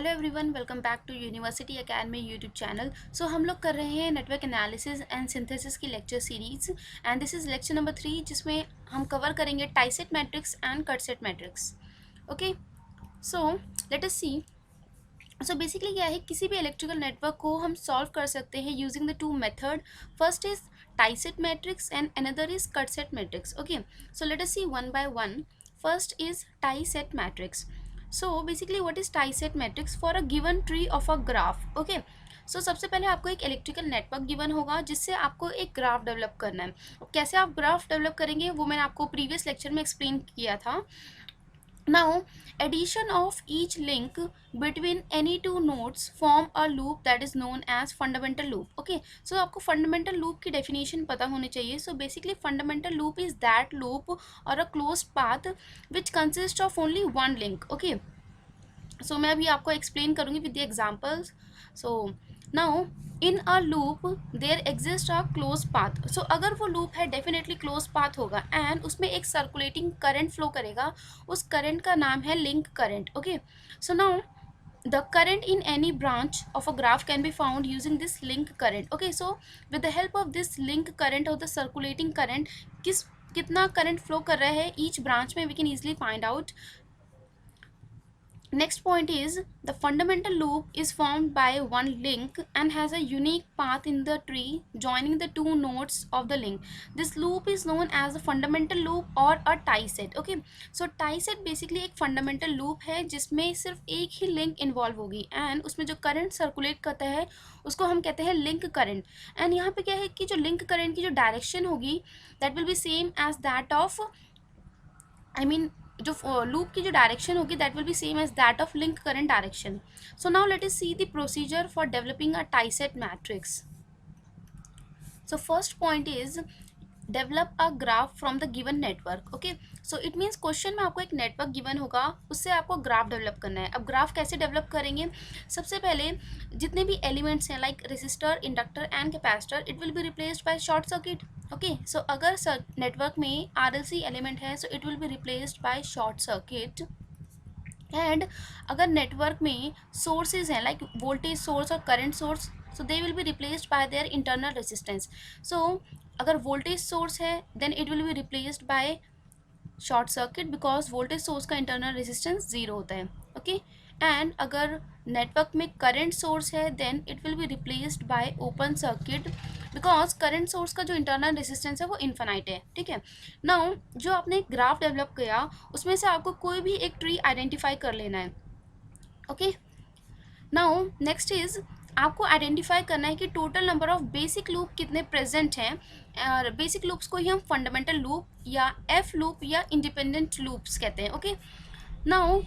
Hello everyone, welcome back to University Academy YouTube channel. So हम लोग कर रहे हैं नेटवर्क एनालिसिस एंड सिंथेसिस की lecture series and this is lecture number 3, जिसमें हम कवर करेंगे tieset matrix and cutset matrix. Okay, so let us see. So basically क्या है, किसी भी इलेक्ट्रिकल नेटवर्क को हम सॉल्व कर सकते हैं using the two method. First is tieset matrix and another is cutset matrix. Okay, so let us see one by one. First is tieset matrix. So basically what is tieset matrix for a given tree of a graph. Okay, so सबसे पहले आपको एक electrical network given होगा जिससे आपको एक graph develop करना है. कैसे आप ग्राफ डेवलप करेंगे वो मैंने आपको प्रीवियस लेक्चर में एक्सप्लेन किया था. Now, addition of each link between any two nodes form a loop that is known as fundamental loop. Okay, so आपको fundamental loop की definition पता होनी चाहिए. So basically fundamental loop is that loop or a closed path which consists of only one link. Okay, so मैं अभी आपको explain करूँगी with the examples. So now in a loop there exist a close path. So अगर वो loop है definitely close path होगा and उसमें एक सर्कुलेटिंग करंट फ्लो करेगा. उस करंट का नाम है link current. Okay, so now the current in any branch of a graph can be found using this link current. Okay, so with the help of this link current or the circulating current, कितना current flow कर रहा है each branch में, we can easily find out. Next point is the fundamental loop is formed by one link and has a unique path in the tree joining the two nodes of the link. This loop is known as a fundamental loop or a tie set. Okay, so tie set basically एक fundamental loop है जिसमें सिर्फ एक ही link involve होगी and उसमें जो current circulate करता है उसको हम कहते हैं link current. and यहाँ पे क्या है कि जो link current की जो direction होगी that will be same as that of जो लूप की जो डायरेक्शन होगी that will be same as that of link current direction. So now let us see the procedure for developing a tieset matrix. So first point is develop a graph from the given network. Okay, so it means question में आपको एक network given होगा, उससे आपको graph develop करना है. अब graph कैसे डेवलप करेंगे? सबसे पहले जितने भी एलिमेंट्स हैं like resistor, inductor and capacitor, it will be replaced by short circuit. Okay, so अगर नेटवर्क में RLC एलिमेंट है so it will be replaced by short circuit. And अगर नेटवर्क में सोर्सेज हैं लाइक वोल्टेज सोर्स और current source, so they will be replaced by their internal resistance. So अगर voltage source है then it will be replaced by short circuit because voltage source का internal resistance zero होता है. Okay, and अगर network में current source है then it will be replaced by open circuit because current source का जो internal resistance है वो इन्फिनाइट है. ठीक है, नाउ जो आपने ग्राफ डेवलप किया उसमें से आपको कोई भी एक ट्री आइडेंटिफाई कर लेना है. ओके, नाउ नेक्स्ट इज आपको आइडेंटिफाई करना है कि total number of basic loop कितने प्रेजेंट हैं. और बेसिक लूप्स को ही हम फंडामेंटल लूप या एफ लूप या इंडिपेंडेंट लूप्स कहते हैं. Okay, now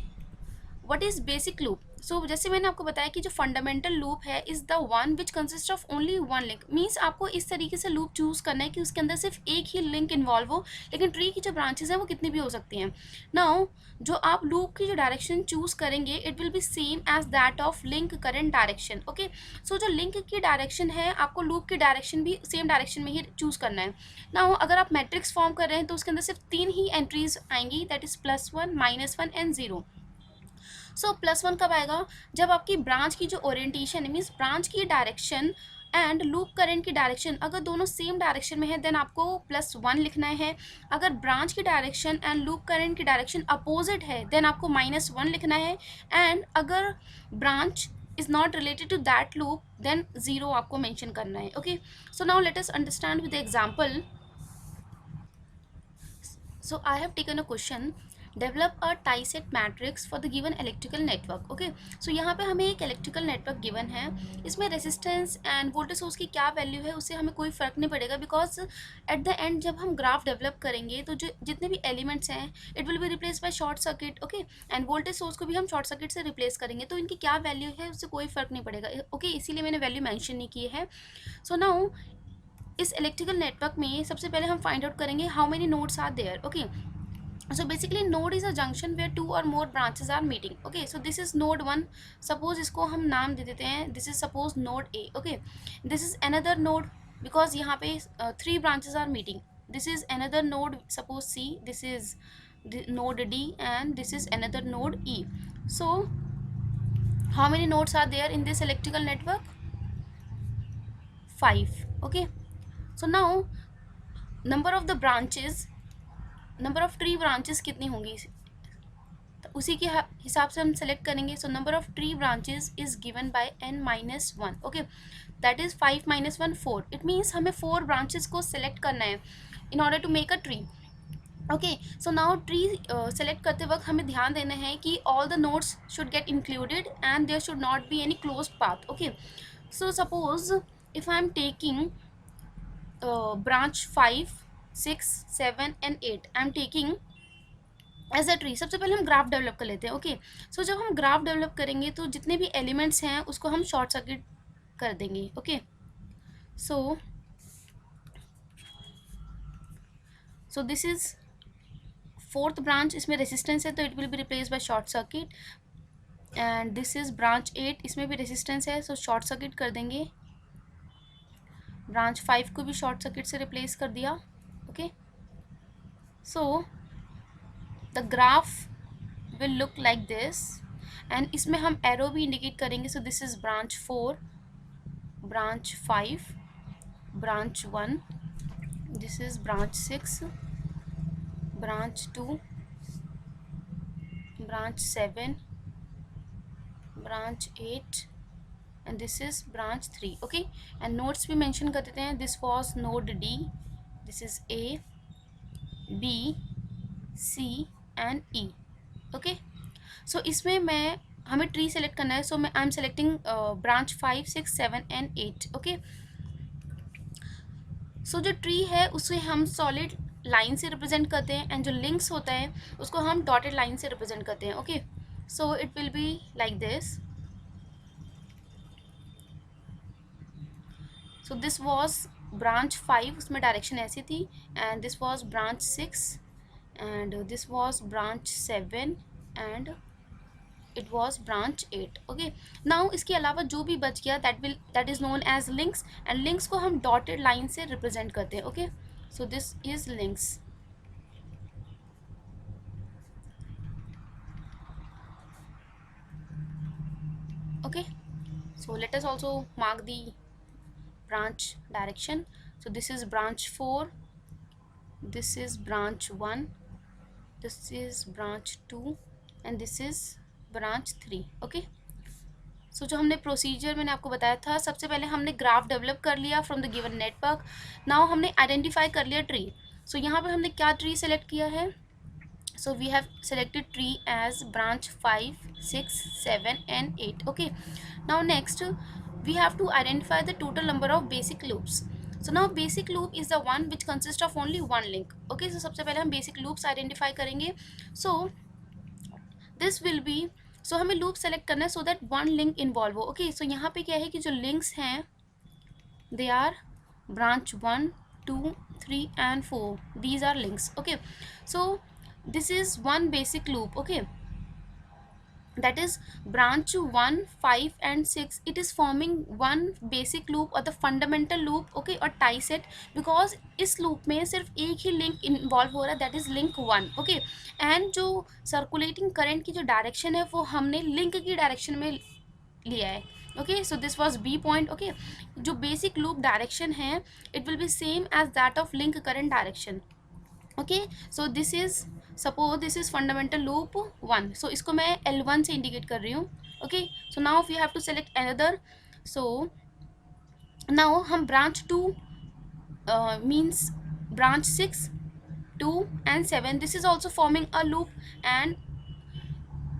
what is basic loop? So जैसे मैंने आपको बताया कि जो फंडामेंटल लूप है is the one which consist of only one link. Means आपको इस तरीके से लूप चूज करना है कि उसके अंदर सिर्फ एक ही लिंक इन्वॉल्व हो, लेकिन ट्री की जो ब्रांचेस हैं वो कितनी भी हो सकती हैं. नाउ जो आप लूप की जो डायरेक्शन चूज करेंगे it will be same as that of link current direction. Okay, so जो लिंक की डायरेक्शन है आपको लूप की डायरेक्शन भी सेम डायरेक्शन में ही चूज करना है. नाउ अगर आप मैट्रिक्स फॉर्म कर रहे हैं तो उसके अंदर सिर्फ 3 ही एंट्रीज आएंगी, दैट इज +1, -1 एंड 0. सो +1 कब आएगा? जब आपकी ब्रांच की जो ओरिएंटेशन है मीन्स ब्रांच की डायरेक्शन एंड लूप करंट की डायरेक्शन अगर दोनों सेम डायरेक्शन में है देन आपको +1 लिखना है. अगर ब्रांच की डायरेक्शन एंड लूप करंट की डायरेक्शन अपोजिट है देन आपको -1 लिखना है. एंड अगर branch is not related to that loop then 0 आपको मेंशन करना है. Okay, so now let us understand with the example. So I have taken a question. Develop a tieset matrix for the given electrical network. Okay, so यहाँ पे हमें एक electrical network given है, इसमें resistance end voltage source की क्या value है उससे हमें कोई फ़र्क नहीं पड़ेगा बिकॉज एट द एंड जब हम ग्राफ डेवलप करेंगे तो जो जितने भी एलिमेंट्स हैं it will be replace by short circuit. Okay, end voltage source को भी हम शॉर्ट सर्किट से रिप्लेस करेंगे तो इनकी क्या वैल्यू है उससे कोई फ़र्क नहीं पड़ेगा. ओके, इसीलिए मैंने वैल्यू मैंशन नहीं की है. सो नाउ इस इलेक्ट्रिकल नेटवर्क में सबसे पहले हम फाइंड आउट करेंगे how many nodes are there. Okay, so basically node is a junction where two or more branches are meeting. Okay, so this is node 1. suppose इसको हम नाम दे देते हैं, this is suppose node A. Okay, this is another node because यहाँ पे 3 branches are meeting. this is another node, suppose C. this is node D and this is another node E. so How many nodes are there in this electrical network? 5. Okay, so now number of the branches, number of tree branches कितनी होंगी, तो उसी के हिसाब से हम select करेंगे. So number of tree branches is given by n-1. Okay, that is 5 - 1 4. It means हमें 4 ब्रांचेस को सेलेक्ट करना है in order to make a tree. Okay, so now tree select करते वक्त हमें ध्यान देना है कि all the nodes should get included and there should not be any close path. Okay, so suppose if I am taking branch 5, 6, 7 and 8, I am taking as a tree. सबसे पहले हम ग्राफ डेवलप कर लेते हैं. Okay, so जब हम graph develop करेंगे तो जितने भी एलिमेंट्स हैं उसको हम शॉर्ट सर्किट कर देंगे. Okay, so this is fourth branch, इसमें रेसिस्टेंस है तो it will be replace by short circuit. And this is branch 8, इसमें भी रेसिस्टेंस है सो शॉर्ट सर्किट कर देंगे. ब्रांच 5 को भी शॉर्ट सर्किट से रिप्लेस कर दिया. Okay, so the graph will look like this and इसमें हम एरो भी इंडिकेट करेंगे. सो this is branch 4, branch 5, branch 1, this is branch 6, branch 2, branch 7, branch 8 and this is branch 3. Okay, and nodes भी mention कर देते हैं. This was node D, this is A, B, C and E. Okay, so इसमें मैं हमें tree select करना है. So मैं I am selecting branch 5, 6, 7 and 8. Okay, so जो ट्री है उसे हम सॉलिड लाइन से रिप्रेजेंट करते हैं एंड जो लिंक्स होता है उसको हम डॉटेड लाइन से रिप्रेजेंट करते हैं. Okay, so it will be like this. So this was branch 5, उसमें डायरेक्शन ऐसी थी. And this was branch 6 and this was branch 7 and it was branch 8. Okay, now इसके अलावा जो भी बच गया that is known as links and links को हम डॉटेड लाइन से रिप्रेजेंट करते हैं. Okay, so this is links. Okay, so let us also mark the branch direction. So this is branch 4, this is branch 1, this is branch 2 and this is branch 3. Okay, so जो हमने procedure मैंने आपको बताया था, सबसे पहले हमने graph develop कर लिया from the given network. Now हमने आइडेंटिफाई कर लिया ट्री. सो यहाँ पर हमने क्या ट्री सेलेक्ट किया है? so we have selected tree as branch 5, 6, 7 and 8. Okay, now next we have to identify the total number of basic loops. So now basic loop is the one which consists of only one link. Okay, so सबसे पहले हम basic loops identify करेंगे. So this will be, so हमें loop select करना है so that one link involve हो. Okay, so यहाँ पे क्या है कि जो links हैं they are branch 1, 2, 3 and 4. These are links. Okay, so this is one basic loop. Okay, that is branch 1, 5 and 6. it is forming one basic loop or the fundamental loop. Okay, or tie set, because इस loop में सिर्फ एक ही link involve हो रहा है, that is link 1. Okay, and जो circulating current की जो direction है वो हमने link की direction में लिया है. Okay, so this was B point. Okay, जो basic loop direction है it will be same as that of link current direction. Okay, so this is, suppose this is fundamental loop 1. so इसको मैं L1 से indicate कर रही हूँ. Okay, so now we have to select another. so now हम branch 2 means branch 6, 2 and 7. this is also forming a loop and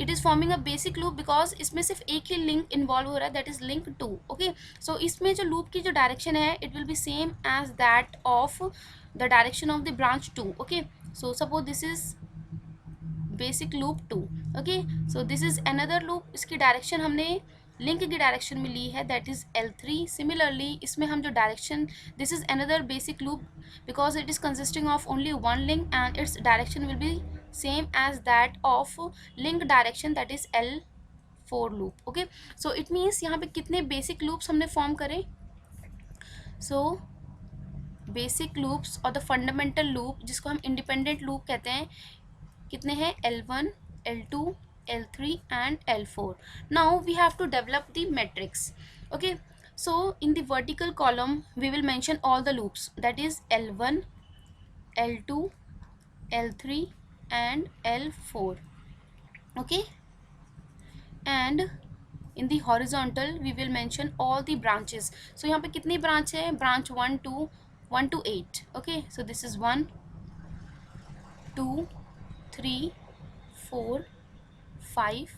it is forming a basic loop because इसमें सिर्फ एक ही link involve हो रहा है, that is link 2. Okay, so इसमें जो loop की जो direction है it will be same as that of the direction of the branch 2. Okay, so suppose this is basic loop 2. Okay, so this is another loop, इसकी direction हमने link की direction में ली है, that is L3. similarly इसमें हम जो direction, this is another basic loop because it is consisting of only one link and its direction will be same as that of link direction, that is L4 loop. Okay, so it means यहाँ पे कितने basic loops हमने form करे? so basic loops और the fundamental loop जिसको हम independent loop कहते हैं, कितने हैं? L1, L2, L3 and L4. Now we have to develop the matrix. Okay, so in the vertical column we will mention all the loops, that is L1, L2, L3 and L4. Okay, and in the horizontal we will mention all the branches. So यहाँ पे कितनी branch है? Branch 1 to 8. Okay, so this is 1, 2, 3, 4, 5,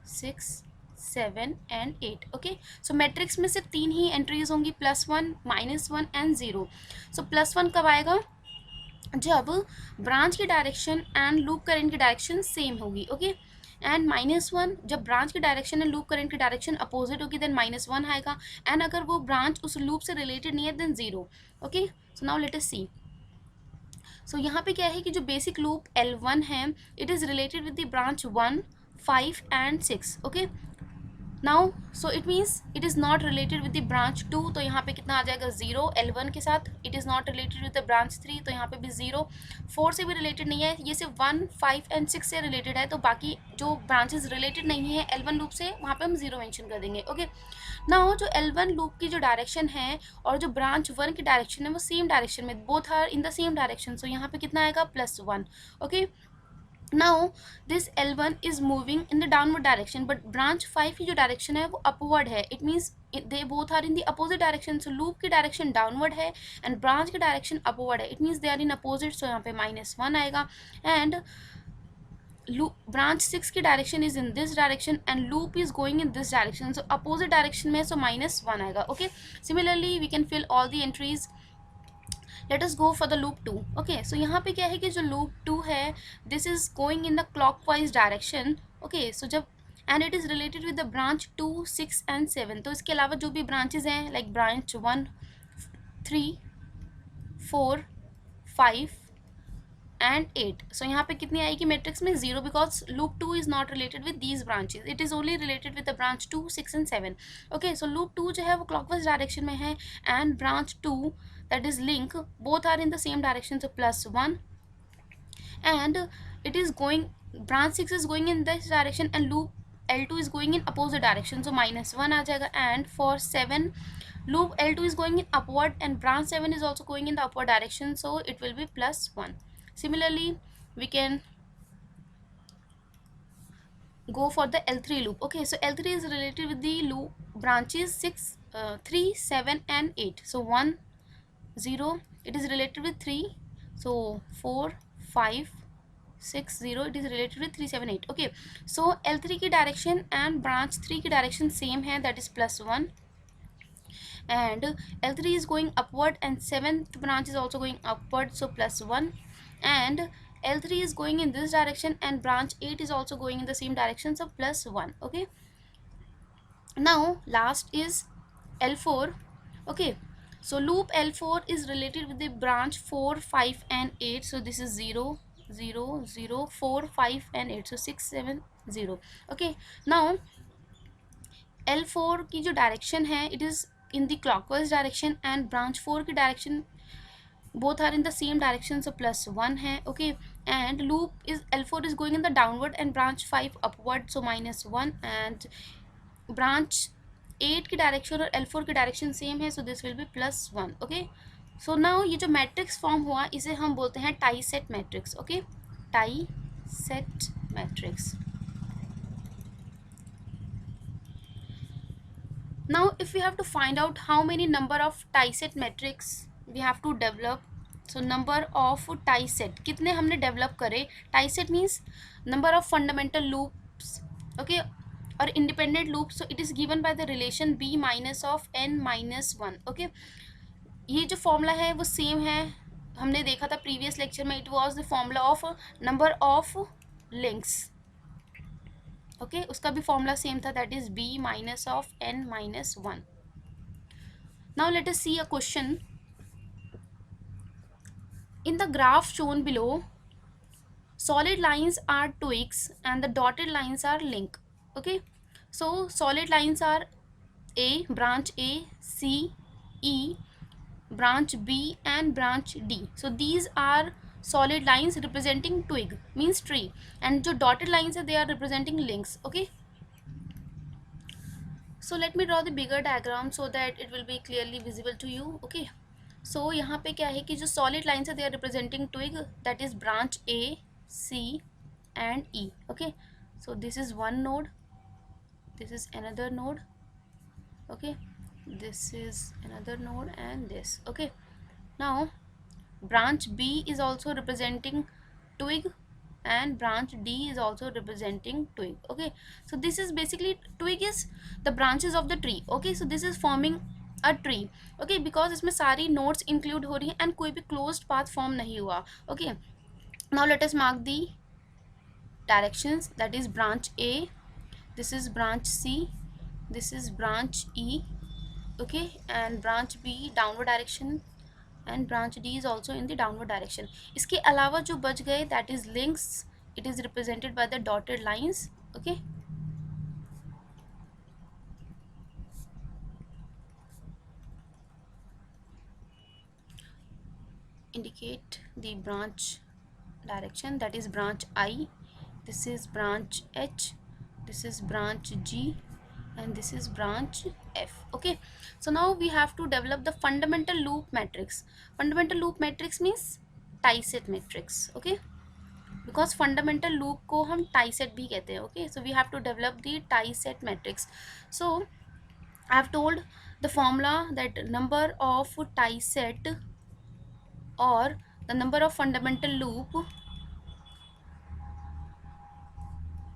6, 7 and 8. Okay, so matrix में सिर्फ 3 ही entries होंगी, +1, -1 and 0. सो +1 कब आएगा? जब ब्रांच की डायरेक्शन एंड लूप करंट की डायरेक्शन सेम होगी. ओके, एंड -1 जब ब्रांच की डायरेक्शन एंड लूप करंट की डायरेक्शन अपोजिट होगी देन -1 आएगा. एंड अगर वो ब्रांच उस लूप से रिलेटेड नहीं है then 0. Okay, so now let us see. So यहाँ पे क्या है कि जो बेसिक लूप L1 है it is related with the branch 1, 5 and 6. Okay, now so it means it is not related with the branch 2, तो यहाँ पे कितना आ जाएगा 0 L1 के साथ. It is not related with the branch 3, तो यहाँ पे भी 0. 4 से भी रिलेटेड नहीं है, ये सिर्फ 1, 5 एंड 6 से रिलेटेड है. तो बाकी जो ब्रांचेस रिलेटेड नहीं है L1 लूप से वहाँ पे हम 0 मेंशन कर देंगे. ओके, नाउ जो L1 लूप की जो डायरेक्शन है और जो ब्रांच 1 की डायरेक्शन है वो सेम डायरेक्शन में, both are in the same direction. So यहाँ पे कितना आएगा +1. Okay, now this L1 is moving in the downward direction but branch 5 की जो direction है वो upward है. it means they both are in the opposite direction. so loop की direction downward है and branch की direction upward है. it means they are in opposite, so यहाँ पे -1 आएगा. and loop branch 6 की direction is in this direction and loop is going in this direction, so opposite direction में, so -1 आएगा. okay, similarly we can fill all the entries. Let us go for the loop 2. Okay, so यहाँ पे क्या है कि जो loop 2 है this is going in the clockwise direction. Okay, so जब and it is related with the branch 2, 6 and 7. तो इसके अलावा जो भी ब्रांचेज हैं लाइक ब्रांच 1, 3, 4, 5 एंड 8. सो यहाँ पे कितनी आएगी मैट्रिक्स में 0 because loop 2 is not related with these branches, it is only related with the branch 2, 6 and 7. Okay, so loop 2 जो है वो क्लॉकवाइज डायरेक्शन में है and branch 2 that is link both are in the same direction, so +1. and it is going, branch 6 is going in this direction and loop L2 is going in opposite direction, so -1 आ जाएगा. and for 7 loop L2 is going in upward and branch 7 is also going in the upward direction, so it will be +1. similarly we can go for the L3 loop. okay, so L3 is related with the loop branches 6, 3, 7 and 8. so 1, 0, it is related with 3, so 4, 5, 6, 0, it is related with 3, 7, 8. okay, so L3 की direction and branch 3 की direction same है, that is +1. and L3 is going upward and 7th branch is also going upward, so +1. and L3 is going in this direction and branch 8 is also going in the same direction, so +1. okay, now last is L4. okay, so loop L4 is related with the branch 4, 5 and 8. so this is 0, 0, 0, 4, 5 and 8, so 6, 7, 0. okay, now L4 की जो direction है it is in the clockwise direction and branch 4 की direction both are in the same direction, so +1 है. okay, and loop is L4 is going in the downward and branch 5 upward, so -1. and branch 8 की direction और L4 की direction same है, so this will be +1. Okay, so now ये जो matrix form हुआ इसे हम बोलते हैं tie set matrix. Okay, tie set matrix. Now if we have to find out how many number of tie set matrix we have to develop. So number of tie set कितने हमने develop करे. Tie set means number of fundamental loops. Okay, और independent loop, so it is given by the relation b - (n-1). Okay, ये जो formula है वो same है, हमने देखा था प्रीवियस लेक्चर में. It was the formula of number of links. Okay, उसका भी फॉर्मूला सेम था, that is b - (n-1). Now let us see a question. In the graph shown below solid lines are twigs and the dotted lines are link. okay, so solid lines are A, branch A, C, E, branch B and branch D. so these are solid lines representing twig means tree, and जो dotted lines है they are representing links. Okay, so let me draw the bigger diagram so that it will be clearly visible to you. Okay, so यहाँ पे क्या है कि जो solid lines है they are representing twig, that is branch A, C and E. Okay, so this is one node, this is another node. Okay, this is another node and this. Okay, now branch B is also representing twig and branch D is also representing twig. Okay, so this is basically, twig is the branches of the tree. Okay, so this is forming a tree. Okay, because इसमें सारी nodes include हो रही हैं and कोई भी closed path form नहीं हुआ. Okay, now let us mark the directions, that is branch A, this is branch C, this is branch E. Okay, and branch B downward direction and branch D is also in the downward direction. इसके अलावा जो बच गए, that is links, it is represented by the dotted lines. Okay, indicate the branch direction, that is branch I, this is branch H, this is branch G and this is branch F. Okay, so now we have to develop the fundamental loop matrix. Fundamental loop matrix means tie set matrix. Okay, because fundamental loop को हम tie set भी कहते हैं. Okay, so we have to develop the tie set matrix. So I have told the formula that number of tie set or the number of fundamental loop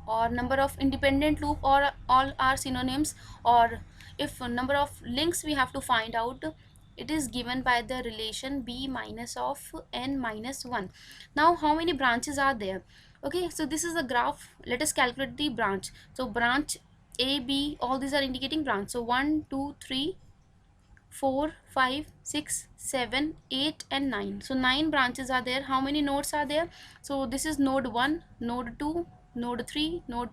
or number of independent loop or all are synonyms, or if number of links we have to find out, it is given by the relation b minus of n minus 1. Now how many branches are there? Okay, so this is a graph. Let us calculate the branch. So branch a, b, all these are indicating branch. So 1 2 3 4 5 6 7 8 and 9. So 9 branches are there. How many nodes are there? So this is node 1, node 2, node 3, node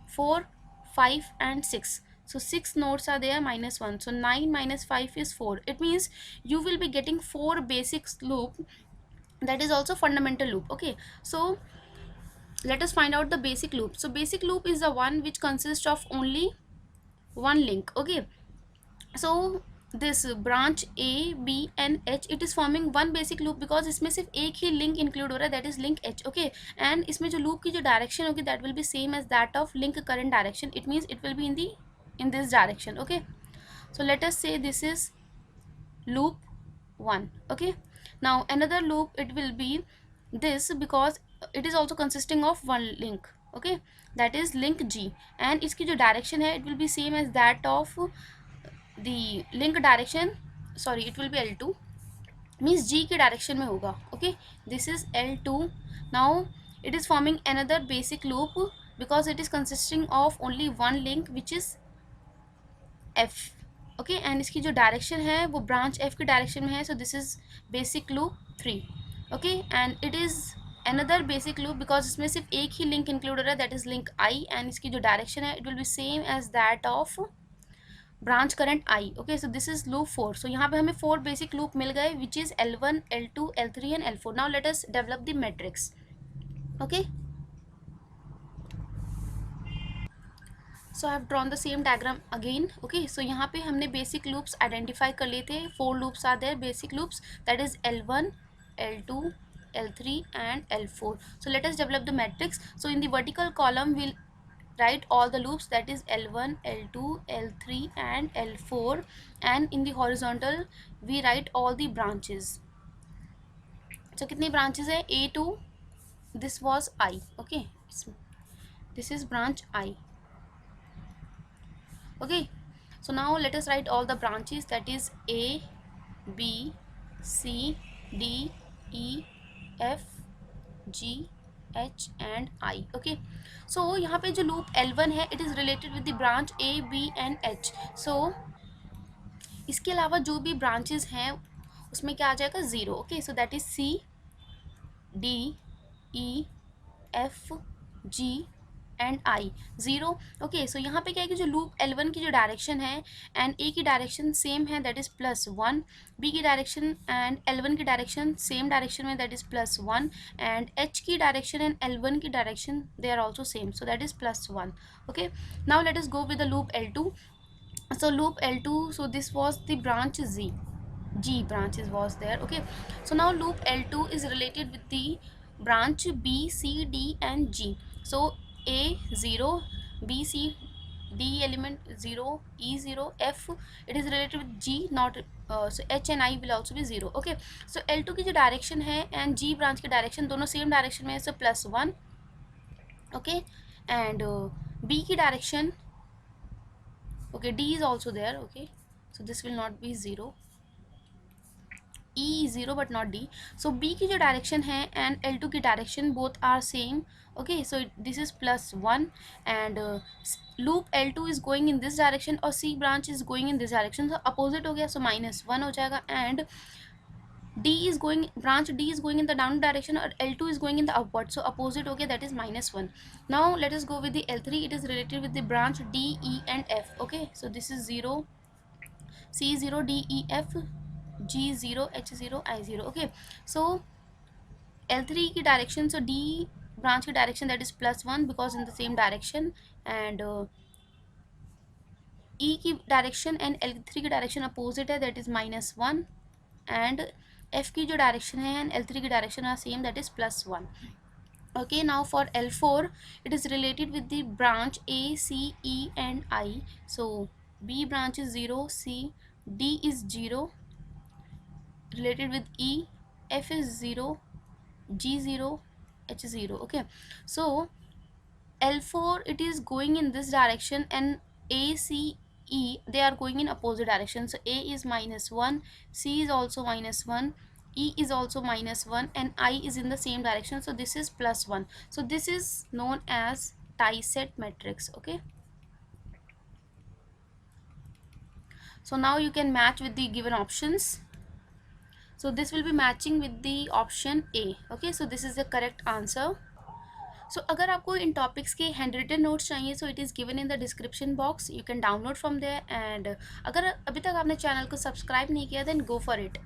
4, 5 and 6. So 6 nodes are there minus 1. So 9 minus 5 is 4. It means you will be getting 4 basic loop, that is also fundamental loop. Okay, so let us find out the basic loop. So basic loop is the one which consists of only one link. Okay, so this branch A, B and H, it is forming one basic loop because इसमें सिर्फ एक ही link include हो रहा है, that is link H. Okay, and इसमें जो loop की जो direction होगी that will be same as that of link current direction. It means it will be in this direction. Okay, so let us say this is loop 1. Okay, now another loop, it will be this because it is also consisting of one link. Okay, that is link G and इसकी जो direction है it will be same as that of the link direction. Sorry, it will be L2 means G के direction में होगा. Okay, this is L2. now it is forming another basic loop because it is consisting of only one link which is F. Okay, and इसकी जो direction है वो branch F की direction में है. So this is basic loop 3. Okay, and it is another basic loop because इसमें सिर्फ एक ही link include हो रहा है, that is link I, and इसकी जो direction है it will be same as that of branch current I. Okay, so this is loop 4. So यहाँ पे हमें 4 बेसिक लूप मिल गए which is L1, L2, L3 and L4. Now let us develop the matrix. Okay, so I have drawn the same diagram again. Okay, so यहाँ पे हमने basic loops identify कर लिए थे. 4 loops are there basic loops, that is L1, L2, L3 and L4. so let us develop the matrix. So in the vertical column we'll write all the loops, that is L1, L2, L3 and L4, and in the horizontal we write all the branches. So कितनी branches है? A2, this was I. Okay, this is branch I. Okay, so now let us write all the branches, that is A, B, C, D, E, F, G, H and I. Okay, so यहाँ पे जो loop L1 है it is related with the branch A, B and H. so इसके अलावा जो भी branches हैं उसमें क्या आ जाएगा? 0. Okay, so that is C, D, E, F, G, and I 0। Okay, so यहाँ पे क्या है कि जो लूप L1 की जो डायरेक्शन है एंड ए की डायरेक्शन सेम है, दैट इज़ +1, बी की डायरेक्शन एंड L1 की डायरेक्शन सेम डायरेक्शन में, दैट इज़ +1, एंड एच की डायरेक्शन एंड L1 की direction they are also same, so that is +1. Okay, now let us go with the loop L2. So loop L2, so this was the branch G branches was there. Okay, so now loop L2 is related with the branch B, C, D and G. So A 0, B, C, D element 0, E 0, F it is related with G, not so H and I will also be 0. Okay, so L2 की जो direction है and G branch की direction दोनों same direction में है, सो +1. Okay, and B की direction, okay, D is also there. Okay, so this will not be 0. E is 0 but not D. So B की जो डायरेक्शन है एंड L2 की direction both are same. Okay, so this is +1, and loop L2 is going in this direction और C branch is going in this direction, so opposite हो गया, so -1 हो जाएगा. And branch D is going in the downward direction और L2 is going in the upward, so opposite हो गया, that is -1. Now let us go with the L3. It is related with the branch D, E and F. Okay, so this is 0, C 0, D, E, F, G 0, H 0, I 0. Okay, so L3 की direction, so D branch की direction that is +1 because in the same direction, and E की direction and L3 की direction opposite है, that is -1, and F की जो direction है and L3 की direction are same, that is +1. Okay, now for L4 it is related with the branch A, C, E and I. So B branch is 0, C, D is 0, related with E, F is 0, G 0, H 0. Okay, so L4 it is going in this direction and A, C, E they are going in opposite direction. So A is -1, C is also -1, E is also -1 and I is in the same direction. So this is +1. So this is known as tie-set matrix. Okay, so now you can match with the given options. So this will be matching with the option A. Okay, so this is the correct answer. So अगर आपको इन topics के hand written notes चाहिए, so it is given in the description box, you can download from there. And अगर अभी तक आपने channel को सब्सक्राइब नहीं किया, देन गो फॉर इट.